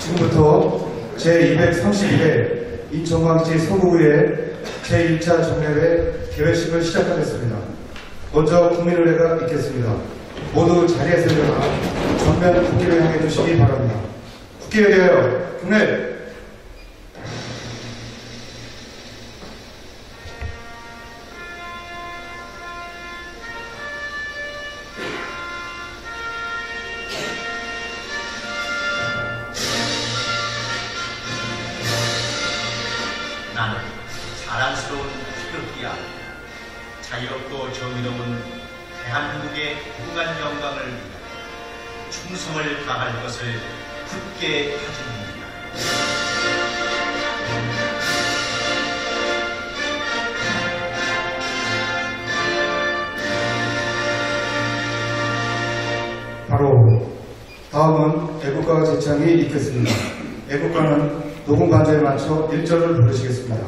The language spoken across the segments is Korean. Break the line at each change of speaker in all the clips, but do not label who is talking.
지금부터 제231회 인천광역시 서구의회 제1차 정례회 개회식을 시작하겠습니다. 먼저 국민의례가 있겠습니다. 모두 자리에서 일어나 전면 국기를 향해 주시기 바랍니다. 국기에 대하여 국례!
나는 자랑스러운 태극기야. 자유롭고 정의로운 대한민국의 무궁한 영광을 위해 충성을 다할 것을 굳게 다짐합니다.
바로 다음은 애국가 제창이 있겠습니다. 애국가는 녹음 반주에 맞춰 1절을 부르시겠습니다.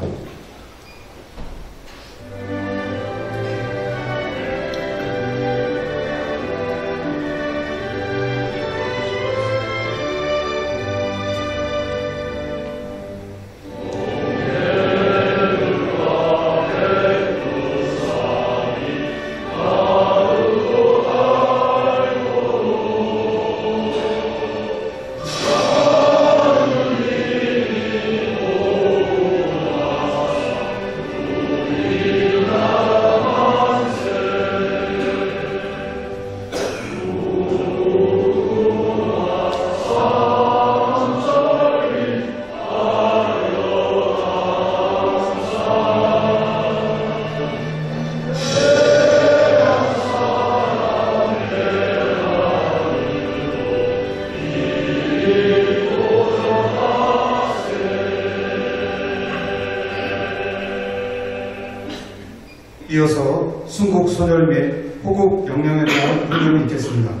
이어서 순국 소멸 및 호국 영령에 대한 공연이 있겠습니다.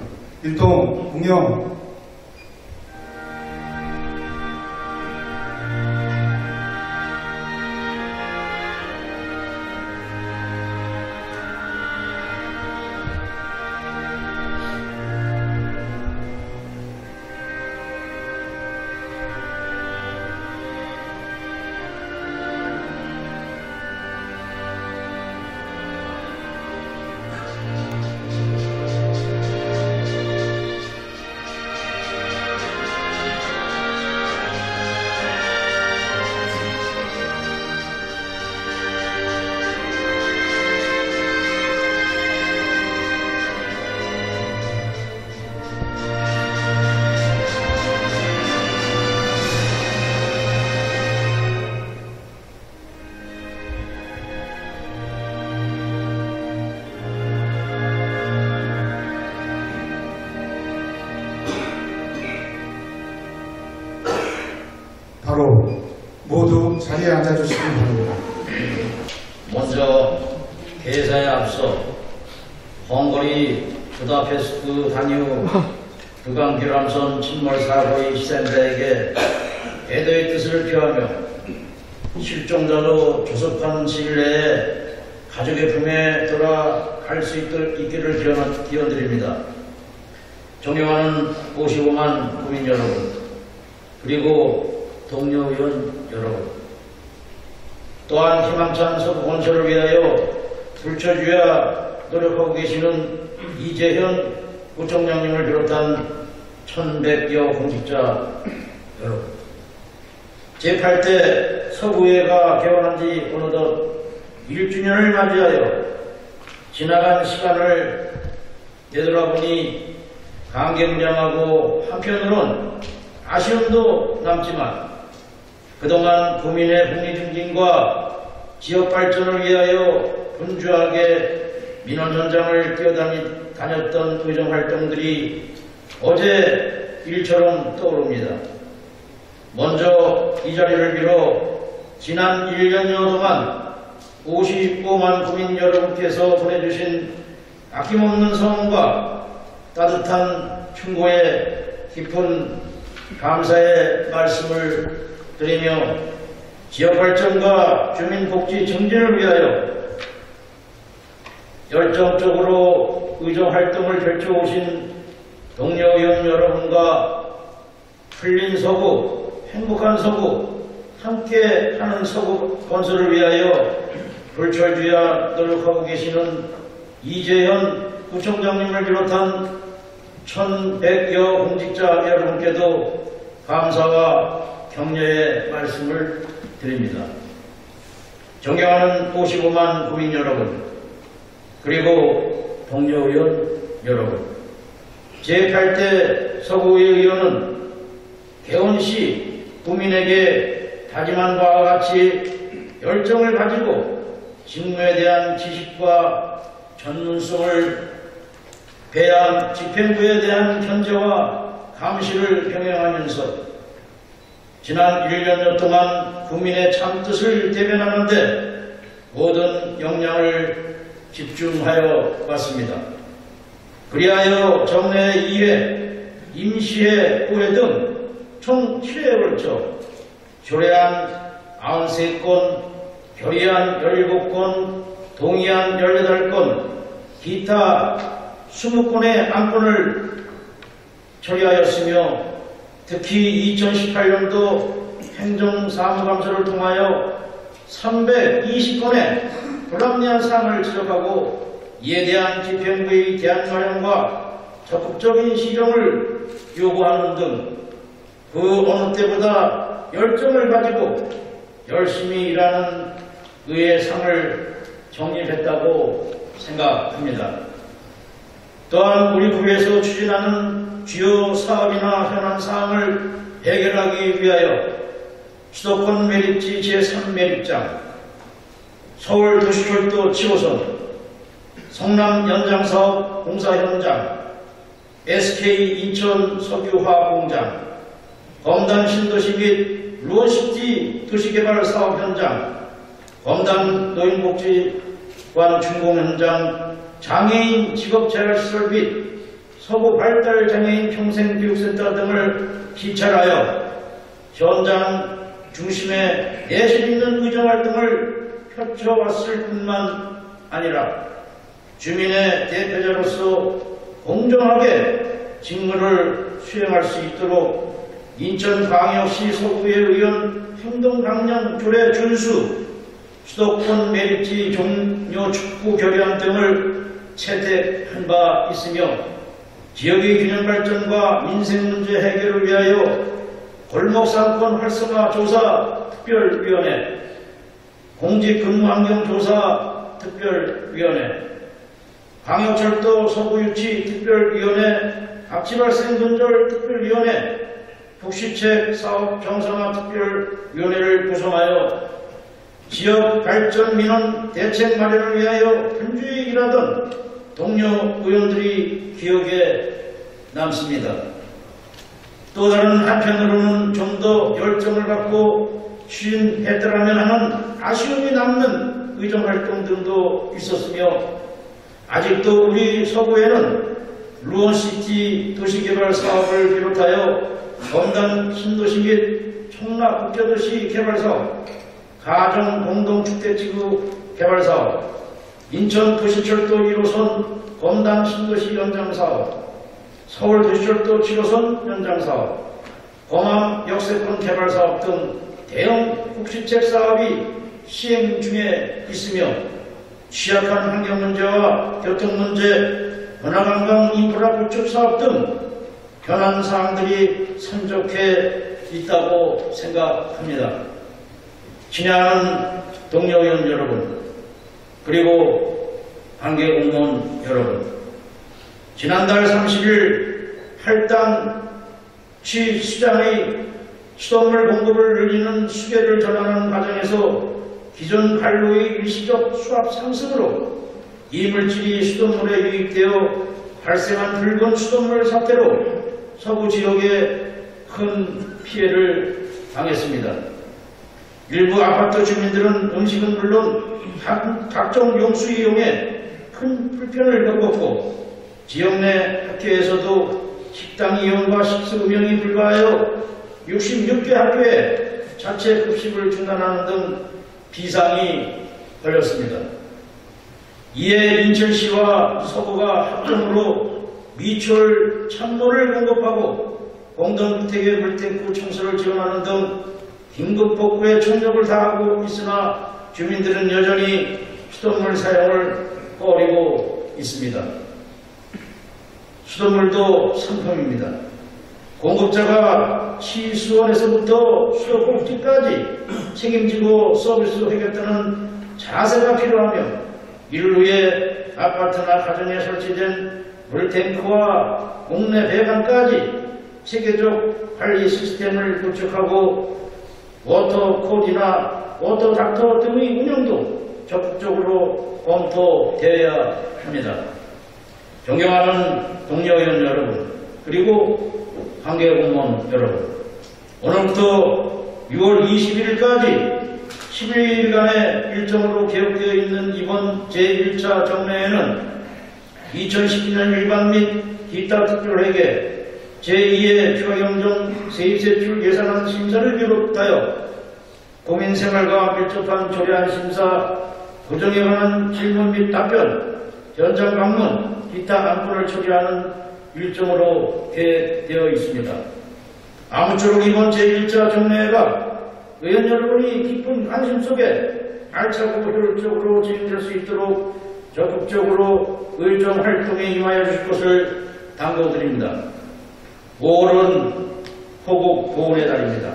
일동 공영. 바로 모두 자리에 앉아주시기 바랍니다.
먼저 개사에 앞서 헝가리 부다페스트 단유 두강규람선 침몰 사고의 희생자에게 애도의 뜻을 표하며 실종자로 조속한 시일 내에 가족의 품에 돌아갈 수 있기를 기원드립니다. 존경하는 55만 국민 여러분, 그리고 동료 의원 여러분, 또한 희망찬 서구 건설을 위하여 불처주야 노력하고 계시는 이재현 구청장님을 비롯한 1100여 공직자 여러분, 제8대 서구의회가 개원한 지 어느덧 1주년을 맞이하여 지나간 시간을 되돌아보니 감개무량하고 한편으론 아쉬움도 남지만 그동안 국민의 복리 증진과 지역 발전을 위하여 분주하게 민원 현장을 뛰어다녔던 의정활동들이 어제 일처럼 떠오릅니다. 먼저 이 자리를 빌어 지난 1년여 동안 55만 국민 여러분께서 보내주신 아낌없는 성원과 따뜻한 충고에 깊은 감사의 말씀을 드리며 지역발전과 주민복지 증진을 위하여 열정적으로 의정활동을 펼쳐오신 동료 의원 여러분과 틀린 서구, 행복한 서구, 함께 하는 서구 건설을 위하여 불철주야 노력하고 계시는 이재현 구청장님을 비롯한 1100여 공직자 여러분께도 감사와 격려의 말씀을 드립니다. 존경하는 55만 국민 여러분, 그리고 동료 의원 여러분, 제8대 서구의 의원은 개원시 국민에게 다짐한 바와 같이 열정을 가지고 직무에 대한 지식과 전문성을 배양 집행부에 대한 견제와 감시를 병행하면서 지난 1년여 동안 국민의 참뜻을 대변하는 데 모든 역량을 집중하여 왔습니다. 그리하여 정례 2회, 임시회 9회 등 총 7회에 걸쳐 조례안 93건, 결의안 17건, 동의안 18건, 기타 20건의 안건을 처리하였으며 특히 2018년도 행정사무감사를 통하여 320건의 불합리한 사항을 지적하고 이에 대한 집행부의 대안 마련과 적극적인 시정을 요구하는 등 그 어느 때보다 열정을 가지고 열심히 일하는 의의 상을 정립했다고 생각합니다. 또한 우리 구에서 추진하는 주요 사업이나 현안 사항을 해결하기 위하여 수도권 매립지 제3매립장, 서울 도시철도 7호선, 성남 연장사업 공사 현장, SK 인천 석유화학 공장, 검단 신도시 및 루어시티 도시개발 사업 현장, 검단 노인복지관 준공 현장, 장애인 직업재활시설 및 서구 발달 장애인 평생교육센터 등을 시찰하여 현장 중심에 내실 있는 의정활동을 펼쳐왔을 뿐만 아니라 주민의 대표자로서 공정하게 직무를 수행할 수 있도록 인천광역시 서구의 의원 행동강령 조례 준수, 수도권 매립지 종료 촉구 결의안 등을 채택한 바 있으며 지역의 균형 발전과 민생 문제 해결을 위하여 골목상권 활성화 조사 특별위원회, 공직근무환경 조사 특별위원회, 광역철도 서구유치 특별위원회, 악취발생 근절 특별위원회, 북시책 사업 정상화 특별위원회를 구성하여 지역 발전 민원 대책 마련을 위하여 분주히 일하던 동료 의원들이 기억에 남습니다. 또 다른 한편으로는 좀 더 열정을 갖고 추진했더라면 하는 아쉬움이 남는 의정활동 등도 있었으며 아직도 우리 서구에는 루어시티 도시개발 사업을 비롯하여 검단 신도시 및 청라 국제도시 개발사업, 가정 공동주택지구 개발사업, 인천 도시철도 1호선 검단 신도시 연장사업, 서울 도시철도 7호선 연장사업, 범암 역세권 개발사업 등 대형 국시책 사업이 시행 중에 있으며 취약한 환경 문제와 교통 문제, 문화관광 인프라 구축 사업 등 현안 사항들이 산적해 있다고 생각합니다. 친애하는 동료 의원 여러분, 그리고 관계 공무원 여러분, 지난달 30일 할당 취 수장의 수돗물 공급을 늘리는 수계를 전환하는 과정에서 기존 관로의 일시적 수압 상승으로 이물질이 수돗물에 유입되어 발생한 붉은 수돗물 사태로 서구 지역에 큰 피해를 당했습니다. 일부 아파트 주민들은 음식은 물론 각종 용수 이용에 큰 불편을 겪었고 지역 내 학교에서도 식당 이용과 식수 운영이 불가하여 66개 학교에 자체 급식을 중단하는 등 비상이 걸렸습니다. 이에 인천시와 서구가 합동으로 미추홀 찬물을 공급하고 공동주택의 물탱크 청소를 지원하는 등 긴급 복구에 총력을 다하고 있으나 주민들은 여전히 수돗물 사용을 꺼리고 있습니다. 수돗물도 상품입니다. 공급자가 시수원에서부터 수도꼭지까지 책임지고 서비스하겠다는 자세가 필요하며 이를 위해 아파트나 가정에 설치된 물탱크와 국내 배관까지 체계적 관리 시스템을 구축하고 워터코디나 워터닥터 등의 운영도 적극적으로 검토되어야 합니다. 존경하는 동료의원 여러분, 그리고 관계 공무원 여러분, 오늘부터 6월 21일까지 11일간의 일정으로 계획되어 있는 이번 제1차 정례에는 2019년 일반 및 기타 특별회계 제2의 추가경정 세입세출 예산안 심사를 비롯하여 국민생활과 밀접한 조례안 심사, 구정에 관한 질문 및 답변, 현장 방문, 기타 안건을 처리하는 일정으로 계획되어 있습니다. 아무쪼록 이번 제1차 정례회가 의원 여러분이 깊은 관심 속에 알차고 효율적으로 진행될 수 있도록 적극적으로 의정 활동에 임하여 주실 것을 당부드립니다. 5월은 호국 보훈의 달입니다.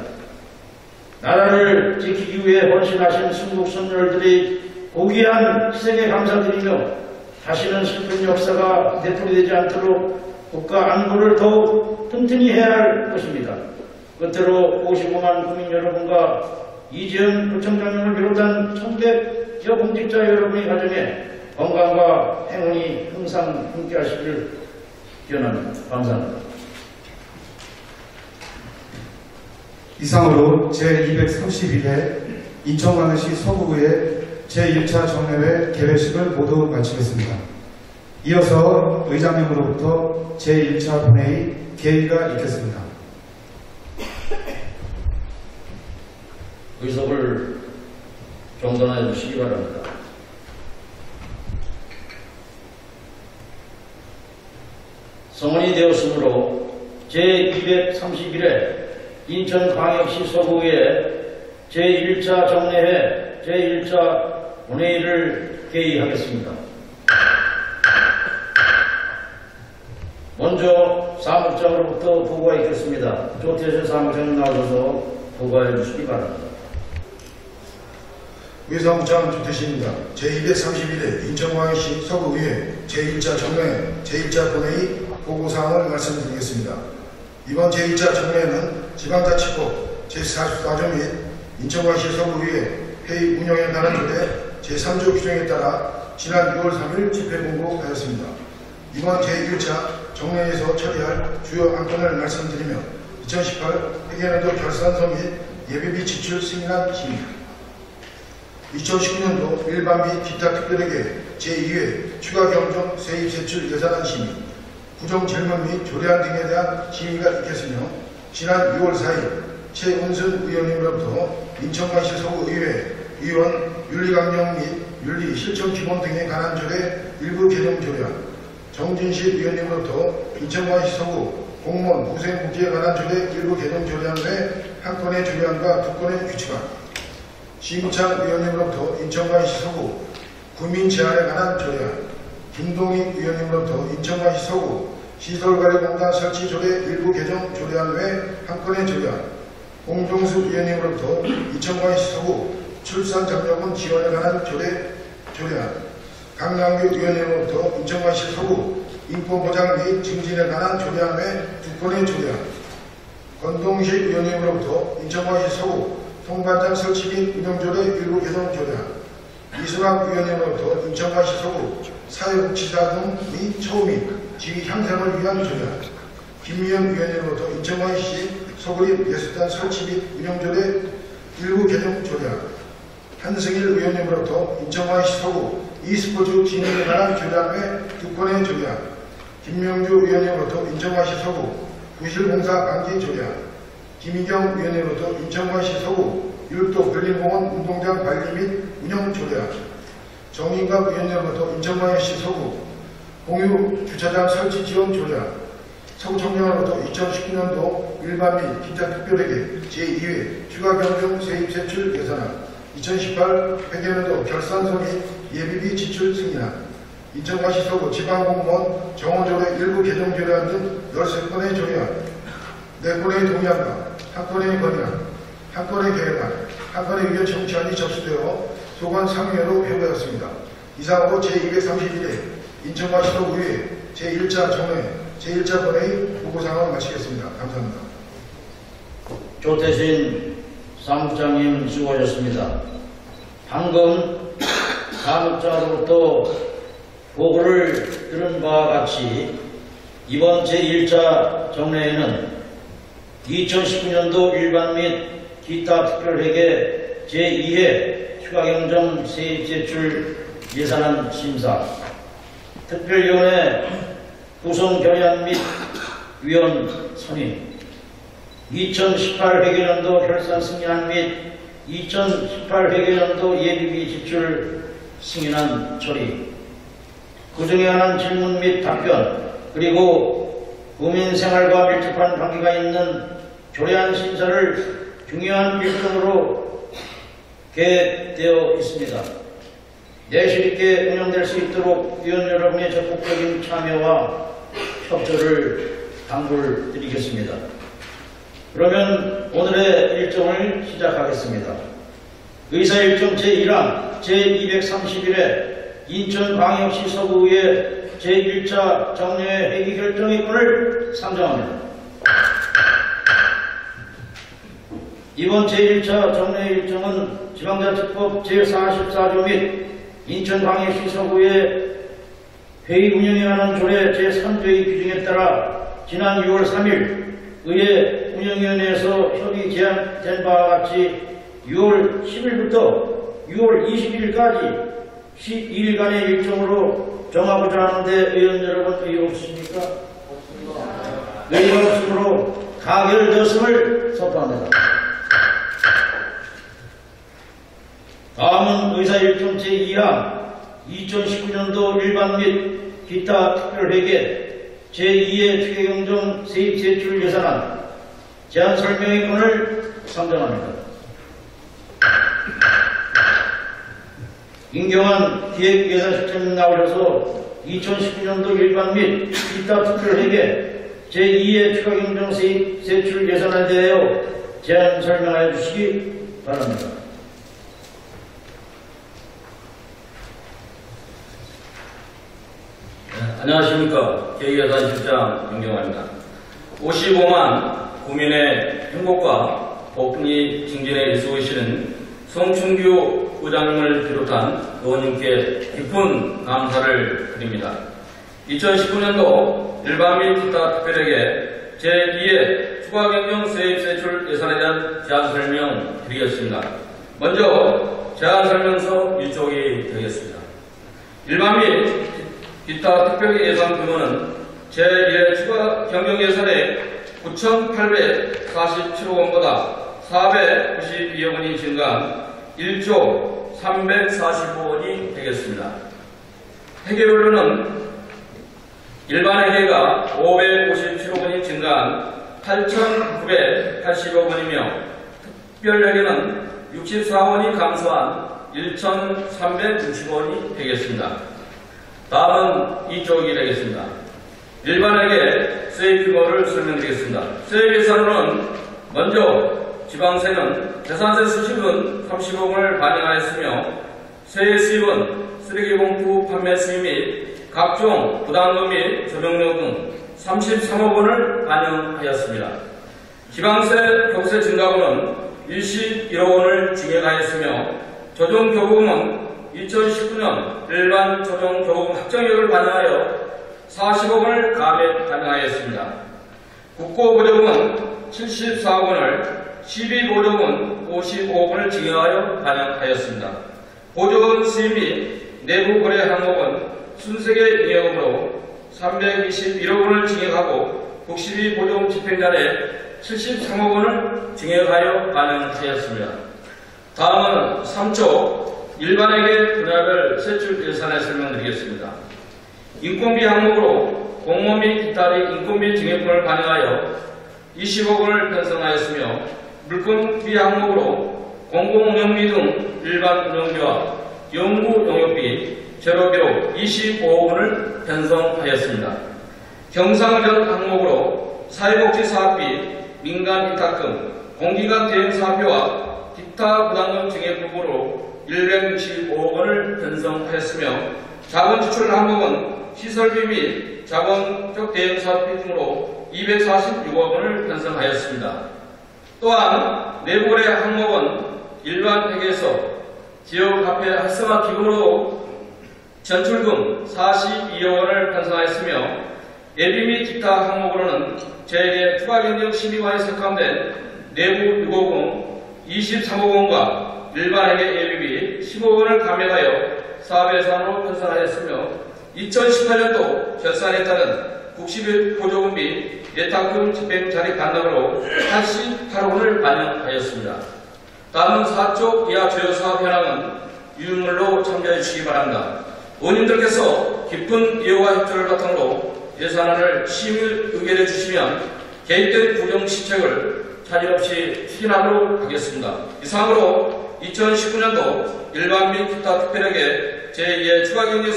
나라를 지키기 위해 헌신하신 순국선열들이 고귀한 희생에 감사드리며 다시는 슬픈 역사가 되풀이되지 않도록 국가 안보를 더욱 튼튼히 해야 할 것입니다. 끝으로 55만 국민 여러분과 이재현 구청장님을 비롯한 1100여 공직자 여러분의 가정에 건강과 행운이 항상 함께하시길 기원합니다. 감사합니다.
이상으로 제231회 인천광역시 서구의회 제1차 정례회 개회식을 모두 마치겠습니다. 이어서 의장님으로부터 제1차 본회의 개의가 있겠습니다.
의석을 정돈해 주시기 바랍니다. 성원이 되었으므로 제231회 인천광역시 서구의회 제1차 정례회 제1차 본회의를 개의하겠습니다. 먼저 사무장으로부터 보고가 있겠습니다. 조태준 사무장님 나오셔서 보고해 주시기 바랍니다.
의사무장 조태신입니다. 제231회 인천광역시 서구의회 제1차 정례회 제1차 본회의 보고사항을 말씀드리겠습니다. 이번 제1차 정례회는 지방자치법 제44조 및 인천광역시 서구의회 회의 운영에 관한 조례 제3조 규정에 따라 지난 6월 3일 집회 공고하였습니다. 이번 제1차 정례에서 처리할 주요 안건을 말씀드리며 2018 회계연도 결산서 및 예비비 지출 승인안 심의, 2019년도 일반 및 기타 특별회계 제2회 추가 경정 세입 세출 예산안 심의, 구정 질문 및 조례안 등에 대한 심의가 있겠으며 지난 6월 4일 최은순 의원님으로부터 인천광역시 서구의회 의원 윤리강령 및 윤리 실천 기본 등에 관한 조례 일부 개정 조례안, 정진실 의원님으로부터 인천광역시 서구 공무원 후생복지에 관한 조례 일부 개정 조례안 외 한 건의 조례안과 두 건의 규칙안, 심우창 의원님으로부터 인천광역시 서구 구민 제한에 관한 조례안, 김동익 의원님으로부터 인천광역시 서구 시설관리공단 설치 조례 일부 개정 조례안 외 한 건의 조례안, 홍종수 의원님으로부터 인천광역시 서구 출산장려금 지원에 관한 조례안, 강남규 의원님으로부터 인천광역시 서구 인권보장 및 증진에 관한 조례안 외 두 건의 조례안, 권동식 의원님으로부터 인천광역시 서구 통관장 설치 및 운영조례 일부 개정 조례안, 이순학 의원님으로부터 인천광역시 서구 사회복지사 등 및 처우및 지위 향상을 위한 조례안, 김미영 의원님으로부터 인천광역시 서구립 예술단 설치 및 운영조례 일부 개정 조례안, 한승일 의원님으로부터 인천광역시 서구 e스포츠 진흥에 관한 조례안 외 두 건의 조례안, 김명주 의원님으로부터 인천광역시 서구 부실공사 방지 조례안, 김희경 의원님으로부터 인천광역시 서구 율도 별림공원 운동장 관리 및 운영 조례안, 정인갑 의원님으로부터 인천광역시 서구 공유 주차장 설치 지원 조례안, 서구청량으로부터 2019년도 일반 및 기타 특별회계 제2회 추가 경정 세입 세출 예산안 2018 회계연도 결산 손익 예비비 지출 승인안 인천과시 서구 지방공무원 정원조례 일부 개정 조례안 등 13건의 조례안 4건의 동의안과 1건의 건의안 1건의 계획안 1건의 의견 청취안이 접수되어 소관 상임회로 회부되었습니다. 이상으로 제231회 인천과시도 의회 제1차 정회 제1차 본회의 보고상을 마치겠습니다. 감사합니다.
조태신 사무장님 수고하셨습니다. 방금 사무장으로부터 보고를 들은 바와 같이 이번 제1차 정례에는 2019년도 일반 및 기타 특별회계 제2회 추가경정 세입 제출 예산안 심사, 특별위원회 구성 결의안 및 위원 선임, 2018 회계연도 결산 승인안 및 2018 회계연도 예비비 지출 승인안 처리, 그중에 관한 질문 및 답변, 그리고 국민생활과 밀접한 관계가 있는 조례안 심사를 중요한 일정으로 계획되어 있습니다. 내실 있게 운영될 수 있도록 위원 여러분의 적극적인 참여와 협조를 당부드리겠습니다. 그러면 오늘의 일정을 시작하겠습니다. 의사일정 제1항 제231회 인천광역시 서구의회 제1차 정례 회기 결정의권을 상정합니다. 이번 제1차 정례 일정은 지방자치법 제44조 및 인천광역시 서구의 회의 운영에 관한 조례 제3조의 규정에 따라 지난 6월 3일 의회 운영위원회에서 협의 제안된 바와 같이 6월 10일부터 6월 21일까지 12일간의 일정으로 정하고자 하는데 의원 여러분 의의 없으십니까? 의의 없으므로 가결되었음을 선포합니다. 다음은 의사일정 제2항 2019년도 일반 및 기타 특별회계 제2회 추계경정 세입 제출 예산안 제안 설명의권을 상정합니다. 임경환 기획예산실장님 나오셔서 2019년도 일반 및 기타 특별회계 제2회 추가경정 세입 제출 예산안에 대하여 제안 설명하여 주시기 바랍니다.
안녕하십니까. 기획예산실장 임경환입니다. 55만 국민의 행복과 복리 증진에 일수하시는 송충규 부장님을 비롯한 의원님께 깊은 감사를 드립니다. 2019년도 일반 및 기타 특별회계 제2회 추가경정 세입세출 예산에 대한 제안 설명 드리겠습니다. 먼저 제안 설명서 1쪽이 되겠습니다. 일반 및 기타 특별회계 예산 규모는 제1회 추가 경정 예산의 9,847억 원보다 492억 원이 증가한 1조 345억 원이 되겠습니다. 회계별로는 일반 회계가 557억 원이 증가한 8,980억 원이며 특별회계는 64억 원이 감소한 1,360억 원이 되겠습니다. 다음은 이쪽이 되겠습니다. 일반에게 세입 규모를 설명드리겠습니다. 세입 예산으로는 먼저 지방세는 재산세 수입은 30억 원을 반영하였으며 세액 수입은 쓰레기봉투 판매 수입 및 각종 부담금 및 조명료 등 33억 원을 반영하였습니다. 지방세 격세 증가분은 21억 원을 증액하였으며 조정교부금은 2019년 일반 조정교부금 확정액을 반영하여 40억 원을 감액 반영하였습니다. 국고보조금은 74억 원을, 시비보조금은 55억 원을 증액하여 반영하였습니다. 보조금 수입 및 내부 거래 항목은 순세계 잉여금으로 321억 원을 증액하고 국시비 보조금 집행자에 73억 원을 증액하여 반영하였습니다. 다음은 3조 일반회계 분야별 세출 예산을 설명드리겠습니다. 인건비 항목으로 공무원 및 기타 인건비 증액분을 반영하여 20억 원을 편성하였으며 물품 투기 항목으로 공공운영비 등 일반 운영비와 연구 용역비, 재료비로 25억 원을 편성하였습니다. 경상전 항목으로 사회복지사업비, 민간 위탁금, 공기관 대행사업비와 기타 부담금 증액 부분으로 165억 원을 편성하였으며 자본지출 항목은 시설비 및 자본적 대행사업비 등으로 246억 원을 편성하였습니다. 또한 내부거래 항목은 일반 회계에서 지역화폐 활성화 기금으로 전출금 42억 원을 편성하였으며 예비 및 기타 항목으로는 재계 추가경영 심의관이 석방된 내부 유고금 23억 원과 일반 회계 예비비 15억 원을 감액하여 사업예산으로 편성하였으며 2018년도 결산에 따른 국시비 보조금비 예탁금 집행 자리 반납으로 88억 원을 반영하였습니다. 다음은 4조 이하 주요 사업 현황은 유물로 참조해 주시기 바랍니다. 의원님들께서 깊은 이해와 협조를 바탕으로 예산안을 심의 의결해 주시면 개입된 부정시책을 차질 없이 추진하도록 하겠습니다. 이상으로 2019년도 일반 및 기타 특별회계 제2의 추가경제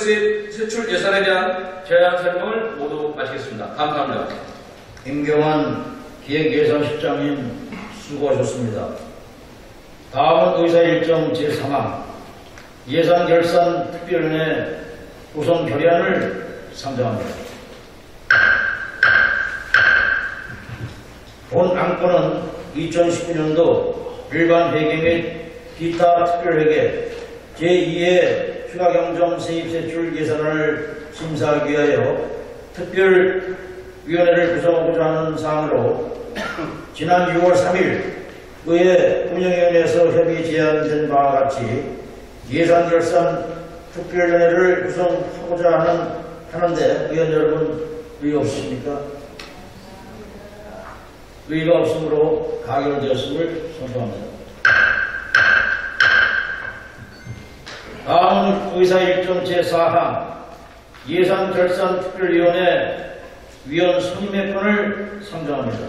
세출 예산에 대한 제안 설명을 모두 마치겠습니다. 감사합니다.
임경환 기획예산실장님 수고하셨습니다. 다음은 의사 일정 제3항 예산결산특별위원회 구성 결의안을 상정합니다. 본 안건은 2019년도 일반 회계 및 기타 특별회계 제2의 추가경정 세입세출 예산안을 심사하기 위하여 특별위원회를 구성하고자 하는 사항으로 지난 6월 3일 의회 운영위원회에서 협의 제안된 바와 같이 예산결산 특별위원회를 구성하고자 하는데 의원 여러분 의의 없으십니까? 의의가 없으므로 가결되었음을 선포합니다. 다음은 의사 일정 제4항 예산결산특별위원회 위원 선임의 건을 상정합니다.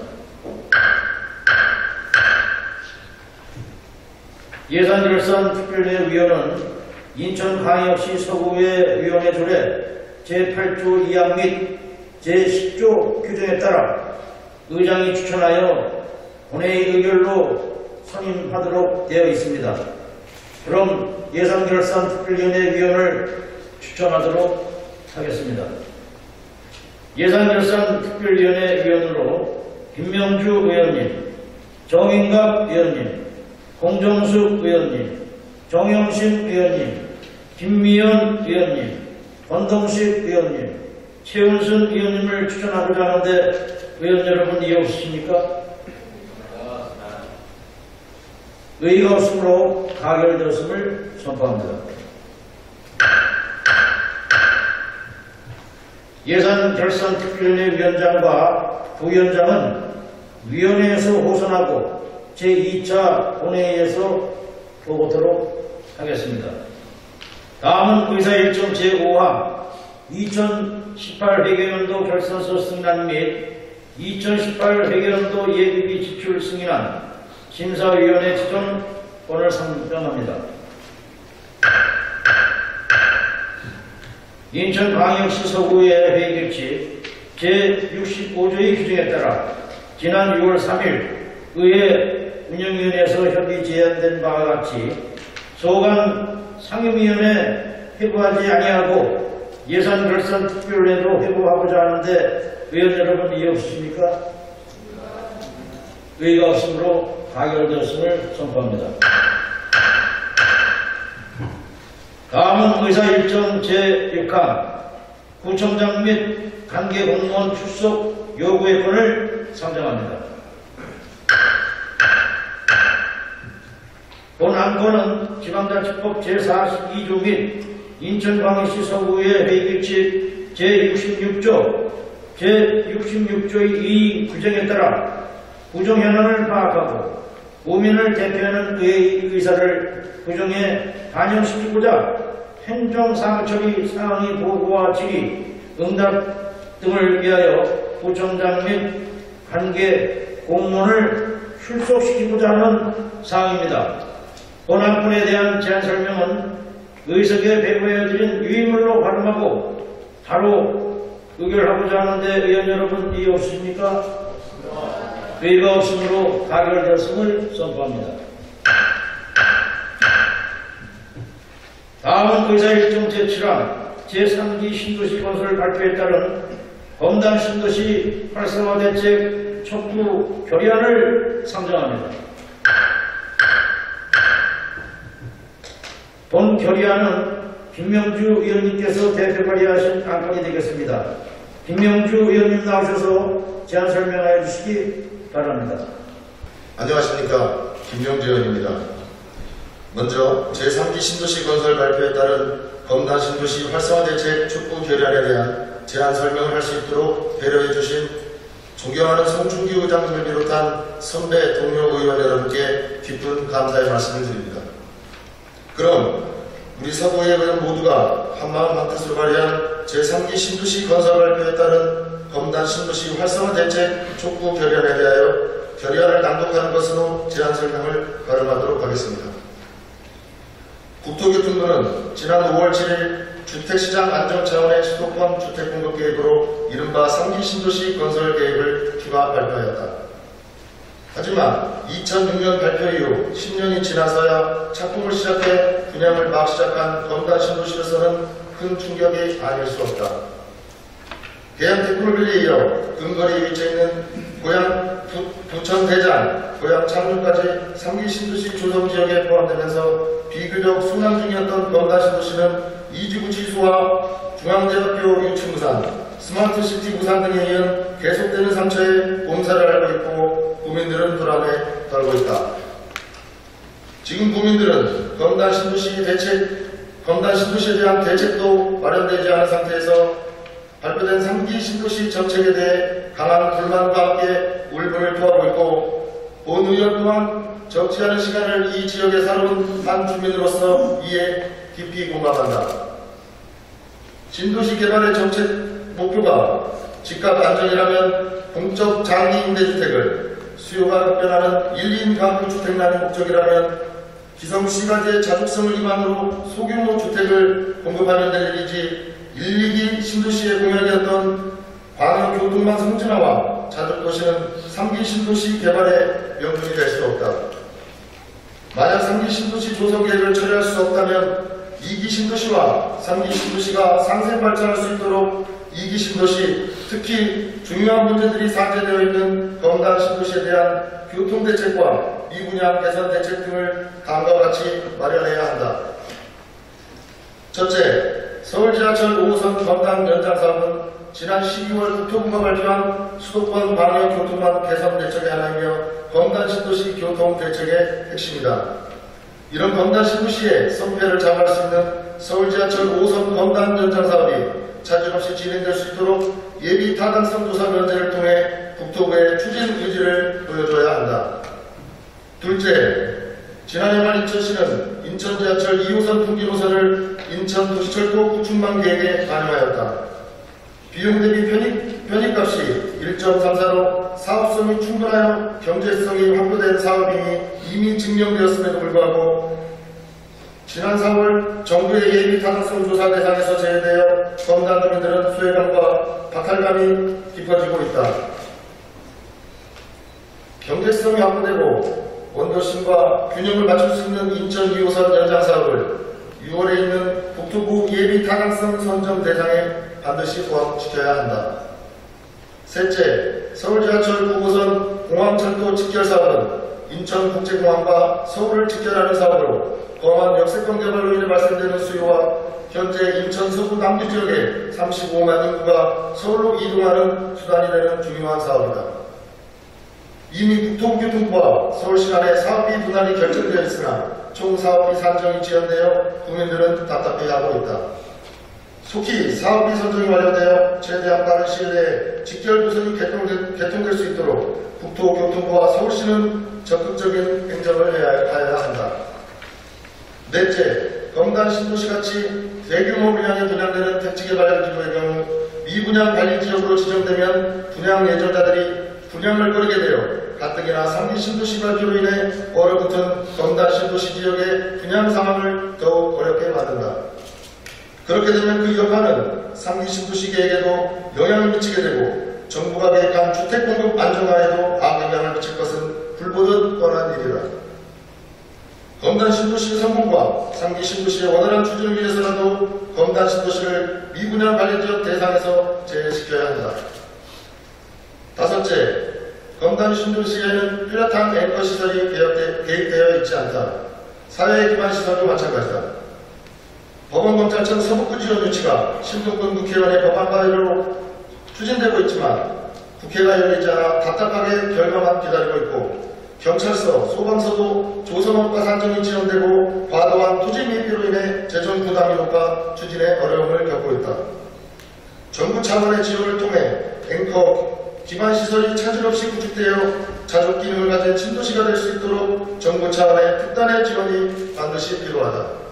예산결산특별위원회 위원은 인천광역시 서구의 위원회 조례 제8조 2항 및 제10조 규정에 따라 의장이 추천하여 본회의 의결로 선임하도록 되어 있습니다. 그럼 예산결산특별위원회 위원을 추천하도록 하겠습니다. 예산결산특별위원회 위원으로 김명주 의원님, 정인갑 의원님, 공정숙 의원님, 정영신 의원님, 김미연 의원님, 권동식 의원님, 최은순 의원님을 추천하고자 하는데 의원 여러분 이해 없으십니까? 의의가 없으므로 가결되었음을 선포합니다. 예산결산특별위원회 위원장과 부위원장은 위원회에서 호선하고 제2차 본회의에서 보고토록 하겠습니다. 다음은 의사 일정 제5항 2018 회계연도 결산서 승인안 및 2018 회계연도 예비비 지출 승인안 심사위원회 지정권을 상정합니다. 인천광역시 서구의 회의규칙 제65조의 규정에 따라 지난 6월 3일 의회 운영위원회에서 협의 제안된 바와 같이 소관 상임위원회 회부하지 아니하고 예산결산특별위원회로 회부하고자 하는데 의원 여러분 이해 없으십니까? 의의가 없으므로 가결되었음을 선포합니다. 다음은 의사 일정 제6항 구청장 및 관계 공무원 출석 요구의 건을 상정합니다. 본 안건은 지방자치법 제42조 및 인천광역시 서구의 회의규칙 제66조의 2 규정에 따라 구정 현황을 파악하고 국민을 대표하는 의회의 의사를 구정에 반영시키고자 행정사무처리 상황의 보고와 질의, 응답 등을 위하여 구청장 및 관계 공무원을 출석시키고자 하는 사항입니다. 본안건에 대한 제안 설명은 의석에 배부해드린 유인물로 발음하고 바로 의결하고자 하는데 의원 여러분 이의 없으십니까? 의의가 없으므로 가결되었음을 선포합니다. 다음은 의사 일정 제7항 제3기 신도시 건설 발표에 따른 검단 신도시 활성화 대책 촉구 결의안을 상정합니다. 본 결의안은 김명주 의원님께서 대표 발의하신 안건이 되겠습니다. 김명주 의원님 나오셔서 제안 설명해 주시기 바랍니다.
안녕하십니까. 김명주 의원입니다. 먼저 제3기 신도시 건설 발표에 따른 검단 신도시 활성화 대책 촉구 결의안에 대한 제안 설명을 할 수 있도록 배려해 주신 존경하는 송충기 의장님을 비롯한 선배 동료 의원 여러분께 깊은 감사의 말씀을 드립니다. 그럼 우리 서구의 의원 모두가 한마음 한뜻으로 발의한 제3기 신도시 건설 발표에 따른 검단 신도시 활성화 대책 촉구 결의안에 대하여 결의안을 낭독하는 것으로 제안 설명을 발음하도록 하겠습니다. 국토교통부는 지난 5월 7일 주택시장 안정 차원의 수도권 주택공급계획으로 이른바 3기 신도시 건설 계획을 추가 발표하였다. 하지만 2006년 발표 이후 10년이 지나서야 착공을 시작해 분양을 막 시작한 검단 신도시로서는 큰 충격이 아닐 수 없다. 계양 테크노빌리에 이어 근거리에 위치해 있는 고양 부천 대장, 고양 창릉까지 3기 신도시 조성 지역에 포함되면서 비교적 순항 중이었던 검단 신도시는 이지구 취소와 중앙대학교 유치부산, 스마트시티 부산 등에 이은 계속되는 3차의 공사를 앓고 있고 국민들은 불안에 떨고 있다. 지금 국민들은 검단 신도시에 대한 대책도 마련되지 않은 상태에서 발표된 3기 신도시 정책에 대해 강한 불만과 함께 울분을 토하고 있고 본 의원 또한 적지 않은 시간을 이 지역에 살아온 한 주민으로서 이에 깊이 공감한다. 신도시 개발의 정책 목표가 집값 안정이라면 공적 장기 임대주택을, 수요가 급변하는 1인 가구 주택난이 목적이라면 기성시가지의 자족성을 희망으로 소규모 주택을 공급하면 될 일이지 1, 2기 신도시의 공약이었던 광역교통망 성진화와 자족도시는 3기 신도시 개발의 명분이 될 수 없다. 만약 3기 신도시 조성계획을 처리할 수 없다면 2기 신도시와 3기 신도시가 상생 발전할 수 있도록 2기 신도시, 특히 중요한 문제들이 산재되어 있는 검단 신도시에 대한 교통대책과 미분양 개선 대책 등을 다음과 같이 마련해야 한다. 첫째, 서울 지하철 5호선 검단 연장 사업은 지난 12월 국토부가 발표한 수도권 방역 교통망 개선 대책의 하나이며 검단 신도시 교통 대책의 핵심이다. 이런 검단 신도시의 성패를 장할 수 있는 서울 지하철 5호선 검단 연장 사업이 차질 없이 진행될 수 있도록 예비 타당성 조사 면제를 통해 국토부의 추진 의지를 보여줘야 한다. 둘째, 지난해 말 인천시는 인천 지하철 2호선 분기 노선을 인천 도시철도 구축망 계획에 반영하였다. 비용 대비 편익값이 1.34로 사업성이 충분하여 경제성이 확보된 사업임이 이미 증명되었음에도 불구하고 지난 4월 정부의 예비 타당성 조사 대상에서 제외되어 검단 주민들은 수혜감과 박탈감이 깊어지고 있다. 경제성이 확보되고 원도심과 균형을 맞출 수 있는 인천 2호선 연장 사업을 6월에 있는 국토부 예비 타당성 선정 대상에 반드시 포함시켜야 한다. 셋째, 서울 지하철 9호선 공항철도 직결 사업은 인천국제공항과 서울을 직결하는 사업으로 범한 역세권 개발로 인해 발생되는 수요와 현재 인천 서구 남부 지역의 35만 인구가 서울로 이동하는 수단이 되는 중요한 사업이다. 이미 국토교통부와 서울시 간의 사업비 분할이 결정되어 있으나 총 사업비 산정이 지연되어 국민들은 답답해하고 있다. 속히 사업비 선정이 완료되어 최대한 빠른 시일 내에 직결 노선이 개통될 수 있도록 국토교통부와 서울시는 적극적인 행정을 해야 한다. 넷째, 검단 신도시같이 대규모 분양에 분양되는 택지개발지구의 경우 미분양 관리지역으로 지정되면 분양 예정자들이 분양을 벌이게 되어 가뜩이나 상기 신도시 발표로 인해 얼어붙은 검단 신도시 지역의 분양 상황을 더욱 어렵게 만든다. 그렇게 되면 그 여파는 상기 신도시 계획에도 영향을 미치게 되고 정부가 계획한 주택 공급 안정화에도 악영향을 미칠 것은 불보듯 뻔한 일이다. 검단 신도시의 성공과 상기 신도시의 원활한 추진을 위해서라도 검단 신도시를 미분양 관리지역 대상에서 제외시켜야 한다. 다섯째, 검단 신도시에는 뚜렷한 앵커 시설이 계획되어 있지 않다. 사회 기반 시설도 마찬가지다. 법원검찰청 서북구 지원 유치가 신동근 국회의원의 법안 발의로 추진되고 있지만 국회가 열리지 않아 답답하게 결과만 기다리고 있고 경찰서, 소방서도 조성업과 산정이 지연되고 과도한 토지 미비로 인해 재정 부담이 높아 추진에 어려움을 겪고 있다. 정부 차원의 지원을 통해 앵커 기반 시설이 차질 없이 구축되어 자족 기능을 가진 신도시가 될 수 있도록 정부 차원의 특단의 지원이 반드시 필요하다.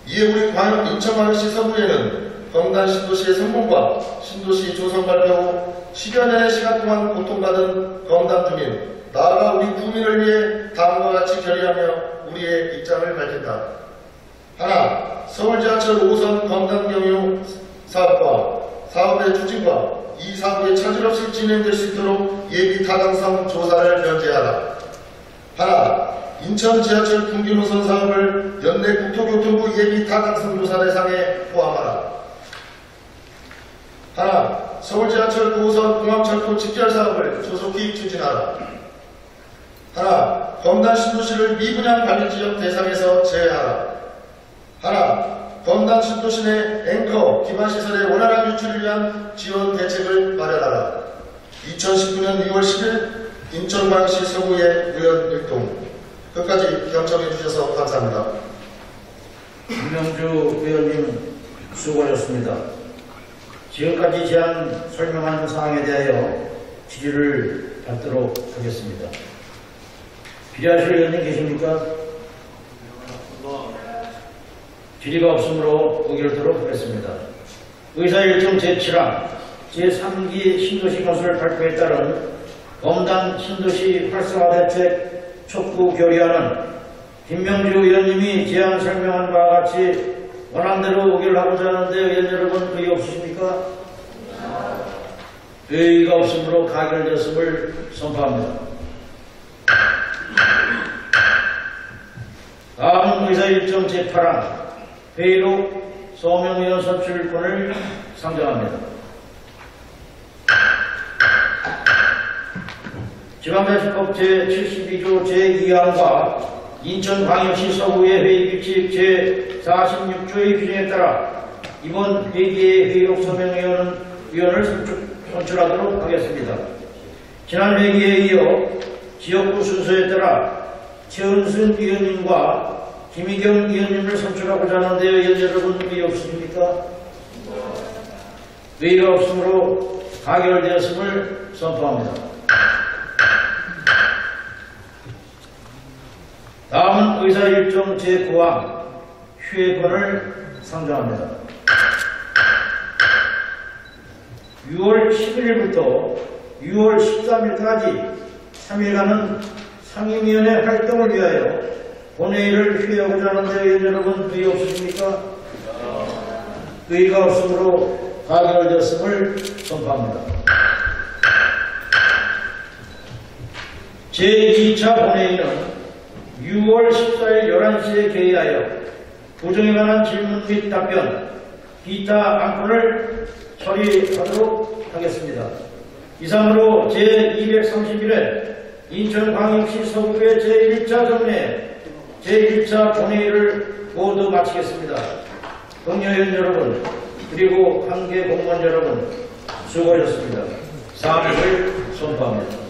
이에 우리 인천광역시 서구에는 검단 신도시의 성공과 신도시 조성 발표 후 10여 년의 시간 동안 고통받은 검단 주민, 나아가 우리 국민을 위해 다음과 같이 결의하며 우리의 입장을 밝힌다. 하나, 서울지하철 5선 검단 경유 사업과 사업의 추진과 이 사업이 차질 없이 진행될 수 있도록 예비 타당성 조사를 변제하라. 하나, 인천 지하철 분기 노선 사업을 연내 국토교통부 예비 타당성 조사 대상에 포함하라. 하나, 서울 지하철 9호선 공항철도 직결 사업을 조속히 추진하라. 하나, 검단 신도시를 미분양 관리지역 대상에서 제외하라. 하나, 검단 신도시 내 앵커 기반시설의 원활한 유치를 위한 지원 대책을 마련하라. 2019년 6월 10일 인천광역시 서구의 의원 일동. 끝까지 경청해 주셔서 감사합니다.
김명주 의원님 수고하셨습니다. 지금까지 제안 설명한 사항에 대하여 질의를 받도록 하겠습니다. 필요하실 의원님 계십니까? 질의가 없으므로 의결토록 하겠습니다. 의사일정 제7항 제3기 신도시 건설 발표에 따른 검단 신도시 활성화 대책 촉구 결의안은 김명주 의원님이 제안 설명한 바와 같이 원안대로 의결하고자 하는데 의원 여러분 의의 없으십니까? 의의가 없으므로 가결되었음을 선포합니다. 다음은 의사일정 제8항 회의록 소명의원 선출권을 상정합니다. 지방자치법 제72조 제2항과 인천광역시 서구의 회의규칙 제46조의 규정에 따라 이번 회기의 회의록 소명위원을 선출하도록 하겠습니다. 지난 회기에 이어 지역구 순서에 따라 최은순 위원님과 김희경 위원님을 선출하고자 하는데 의원 여러분 의의 없으십니까? 의의가 없으므로 가결되었음을 선포합니다. 다음은 의사일정 제9항 휴회권을 상정합니다. 6월 11일부터 6월 13일까지 3일간은 상임위원회 활동을 위하여 본회의를 휴회하고자 하는데 의원 여러분 의의 없으십니까? 의의가 없으므로 가결되었음을 선포합니다. 제2차 본회의는 6월 14일 11시에 개의하여 구정에 관한 질문 및 답변, 기타 안건을 처리하도록 하겠습니다. 이상으로 제231회 인천광역시 서구의 제1차 정례, 제1차 본회의를 모두 마치겠습니다. 동료의원 여러분, 그리고 관계 공무원 여러분, 수고하셨습니다. 사무를 선포합니다.